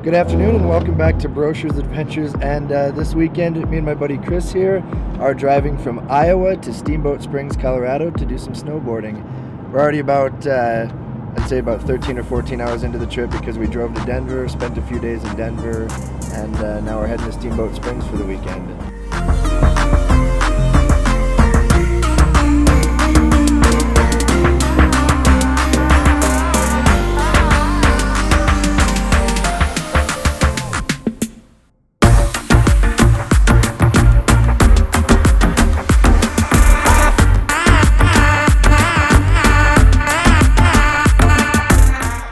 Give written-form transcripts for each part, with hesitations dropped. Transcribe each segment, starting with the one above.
Good afternoon and welcome back to Brochures Adventures. And this weekend, me and my buddy Chris here are driving from Iowa to Steamboat Springs, Colorado to do some snowboarding. We're already about, I'd say about 13 or 14 hours into the trip because we drove to Denver, spent a few days in Denver, and now we're heading to Steamboat Springs for the weekend.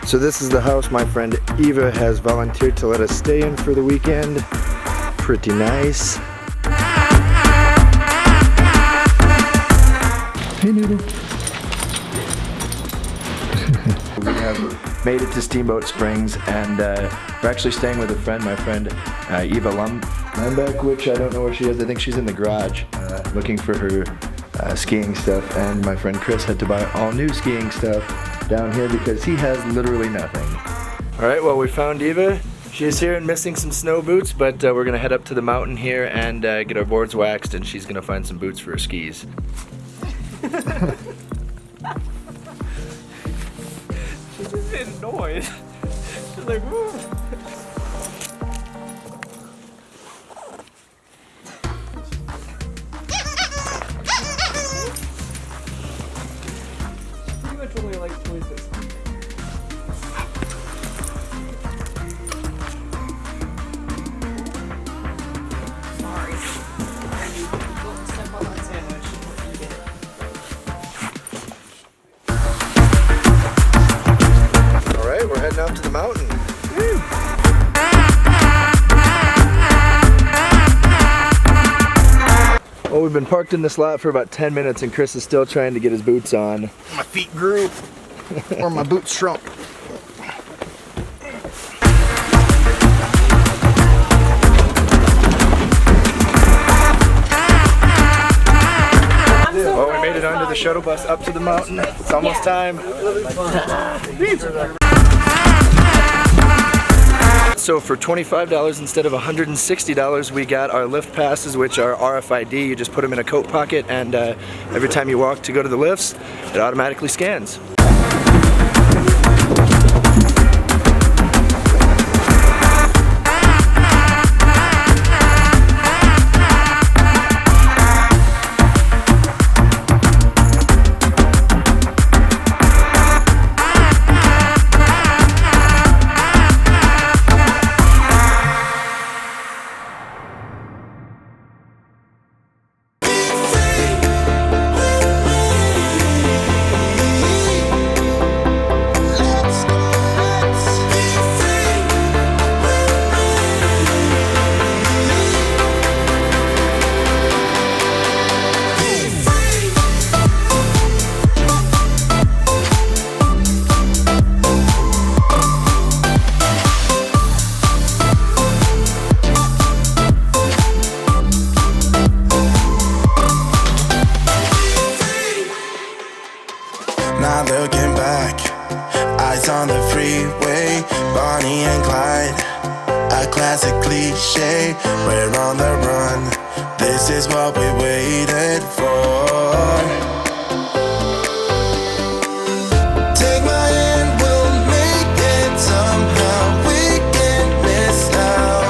So this is the house my friend Eva has volunteered to let us stay in for the weekend. Pretty nice. Hey Noodle. We have made it to Steamboat Springs and we're actually staying with a friend, my friend Eva Lembeck, which I don't know where she is. I think she's in the garage looking for her skiing stuff, and my friend Chris had to buy all new skiing stuff down here because he has literally nothing. Alright, well we found Eva. She is here and missing some snow boots, but we're gonna head up to the mountain here and get our boards waxed, and she's gonna find some boots for her skis. She just made a noise. She's like, woo. Only like toys this. Sorry. Don't step on that sandwich. Eat it. Alright, we're heading out to the mountain. Woo. Well, we've been parked in this lot for about 10 minutes and Chris is still trying to get his boots on. My feet grew, or my boots shrunk. Well, we made it onto the shuttle bus up to the mountain. It's almost time. So for $25 instead of $160, we got our lift passes, which are RFID. You just put them in a coat pocket, and every time you walk to go to the lifts, it automatically scans. Not looking back, eyes on the freeway, Bonnie and Clyde, a classic cliche. We're on the run, this is what we waited for. Take my hand, we'll make it somehow. We can't miss now.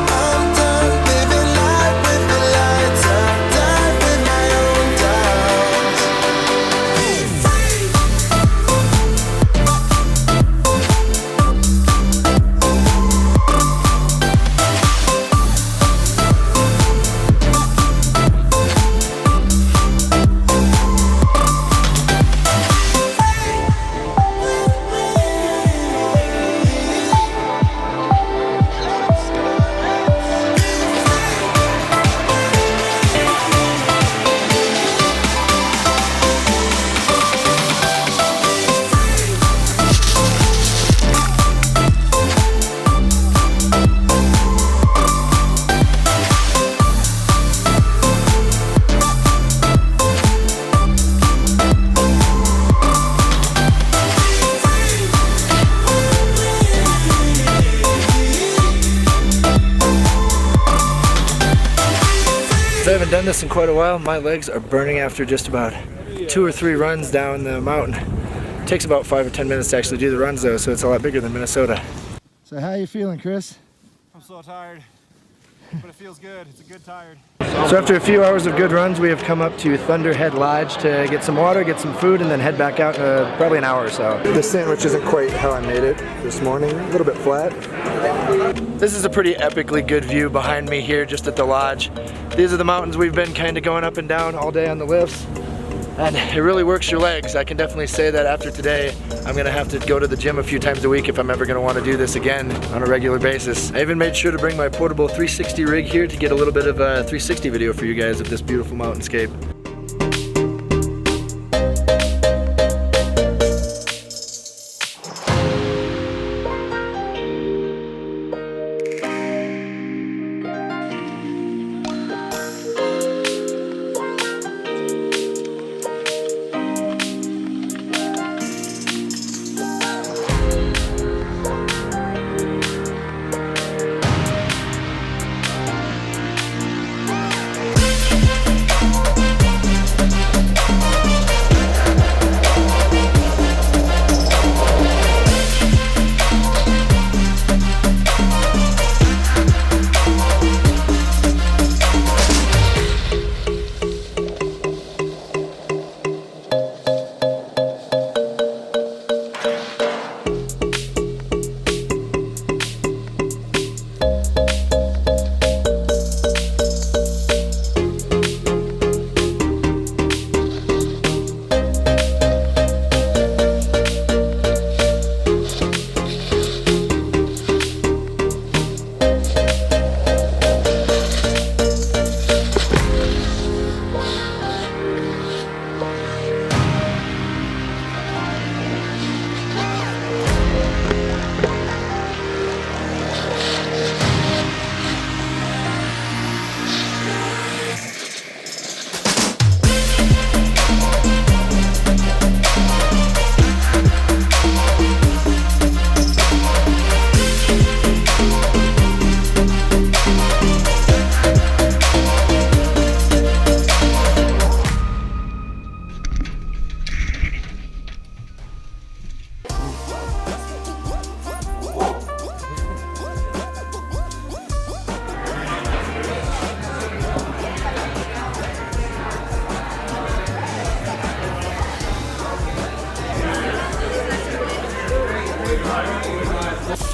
I'm done living life with the lights up, died with my own doubts. Since I haven't done this in quite a while, my legs are burning after just about 2 or 3 runs down the mountain. It takes about 5 or 10 minutes to actually do the runs though, so it's a lot bigger than Minnesota. So how you feeling, Chris? I'm so tired, but it feels good. It's a good tired. So after a few hours of good runs, we have come up to Thunderhead Lodge to get some water, get some food, and then head back out in probably an hour or so. This sandwich isn't quite how I made it this morning, a little bit flat. This is a pretty epically good view behind me here just at the lodge. These are the mountains we've been kind of going up and down all day on the lifts. And it really works your legs. I can definitely say that after today, I'm gonna have to go to the gym a few times a week if I'm ever gonna wanna do this again on a regular basis. I even made sure to bring my portable 360 rig here to get a little bit of a 360 video for you guys of this beautiful mountainscape.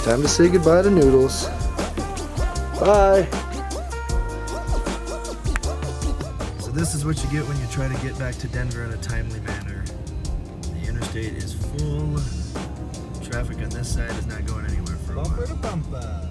Time to say goodbye to Noodles. Bye. So this is what you get when you try to get back to Denver in a timely manner. The interstate is full. Traffic on this side is not going anywhere for a while. Bumper to bumper.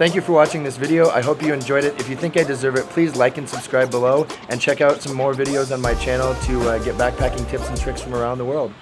Thank you for watching this video. I hope you enjoyed it. If you think I deserve it, please like and subscribe below and check out some more videos on my channel to get backpacking tips and tricks from around the world.